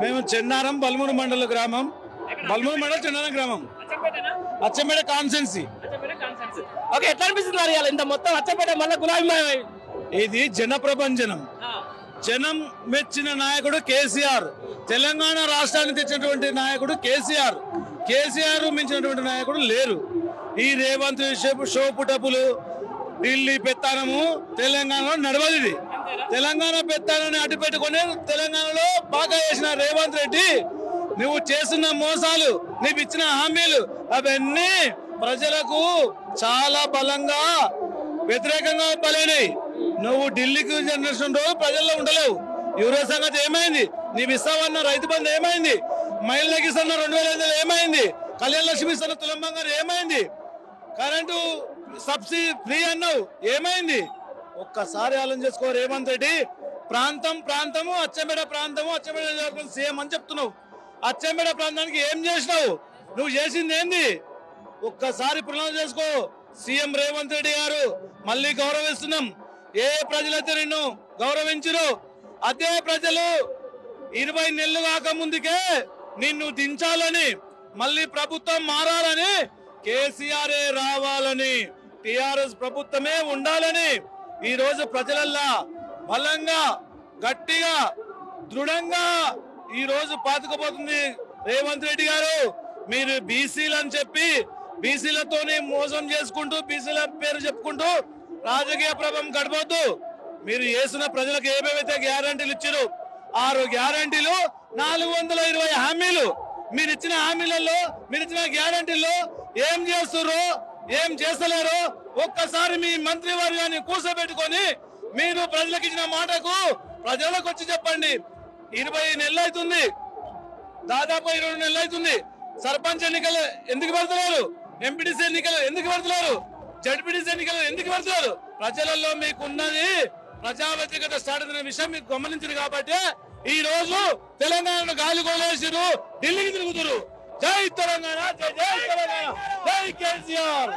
మేము చెన్నారం బల్మూరు మండల గ్రామం, బల్మూరు మండలం చెన్నారం గ్రామం, అచ్చంపేట కాన్స్టెన్సీ. ఓకే, ఎట్లా అనిపిస్తుంది మరి ఇంత మొత్తం అచ్చంపేట మళ్ళీ గులాబీ? ఇది జన ప్రపంచనం. జనం మెచ్చిన నాయకుడు కేసీఆర్. తెలంగాణ రాష్ట్రాన్ని తెచ్చినటువంటి నాయకుడు కేసీఆర్. కేసీఆర్ మించినటువంటి నాయకుడు లేరు. ఈ రేవంత్ షోపుటపులు ఢిల్లీ పెత్తానము తెలంగాణలో నడవది. తెలంగాణ పెత్తానాన్ని అడ్డు పెట్టుకుని తెలంగాణలో బాగా చేసిన రేవంత్ రెడ్డి, నువ్వు చేస్తున్న మోసాలు, నీవు ఇచ్చిన హామీలు అవన్నీ ప్రజలకు చాలా బలంగా వ్యతిరేకంగా బలైనవి. నువ్వు ఢిల్లీకి జనరేషన్ రోజు ప్రజల్లో ఉండలేవు. యువరాజ సంగతి ఏమైంది? నీవు ఇస్తావన్న రైతు బంధు ఏమైంది? మహిళలకు ఇస్తున్న 2500 ఏమైంది? కళ్యాణ లక్ష్మి ఇస్తున్న తులం బంగారు ఏమైంది? కరెంటు సబ్సిడీ ఫ్రీ అన్నావు, ఏమైంది? ఒక్కసారి ఆలోచన చేసుకో రేవంత్ రెడ్డి. ప్రాంతము అచ్చంపేట ప్రాంతము, అచ్చంపేట సీఎం అని చెప్తున్నావు. అచ్చంపేట ప్రాంతానికి ఏం చేసినావు? నువ్వు చేసింది ఏంది? ఒక్కసారి ప్రణాళిక చేసుకో. సీఎం రేవంత్ రెడ్డి గారు మళ్ళీ గౌరవిస్తున్నాం. ఏ ప్రజలైతే నిన్ను గౌరవించరు అదే ప్రజలు 20 నెలలు కాక ముందుకే నిన్ను దించాలని, మళ్ళీ ప్రభుత్వం మారాలని, కేసీఆర్ రావాలని, టిఆర్ఎస్ ప్రభుత్వమే ఉండాలని ఈ రోజు ప్రజలల్లా బలంగా గట్టిగా దృఢంగా ఈ రోజు పాతుకుపోతుంది రేవంత్ రెడ్డి గారు. మీరు బీసీలు అని చెప్పి బీసీలతోనే మోసం చేసుకుంటూ బీసీల పేరు చెప్పుకుంటూ రాజకీయ ప్రభావం గడపొద్దు. మీరు చేసిన ప్రజలకు ఏమేమైతే గ్యారంటీలు ఇచ్చారు, 6 గ్యారంటీలు, 420 హామీలు, మీరు ఇచ్చిన హామీలలో, మీరు ఇచ్చిన గ్యారంటీల్లో ఏం చేస్తుర్రో ఏం చేస్తలేరో ఒక్కసారి మీ మంత్రివర్గాన్ని కూర్చోబెట్టుకొని మీరు ప్రజలకు ఇచ్చిన మాటకు ప్రజలకు వచ్చి చెప్పండి. 20 నెలలు అవుతుంది, దాదాపు 22 నెలలు అవుతుంది. సర్పంచ్ ఎన్నికలు ఎందుకు పెడతలేరు? ఎంపీటీసీ ఎన్నికలు ఎందుకు పెడతలేరు? జడ్పీటీసీ ఎన్నికలు ఎందుకు పెడతలేరు? ప్రజలలో మీకున్నది ప్రజా వ్యతిరేకత స్టార్ట్ అయిన విషయం మీకు గమనించింది కాబట్టి ఈ రోజు తెలంగాణను గాలి కొలేసిరు, ఢిల్లీకి తిరుగుతురు. జై తెలంగాణ, జై జై తెలంగాణ, జై కేసీఆర్.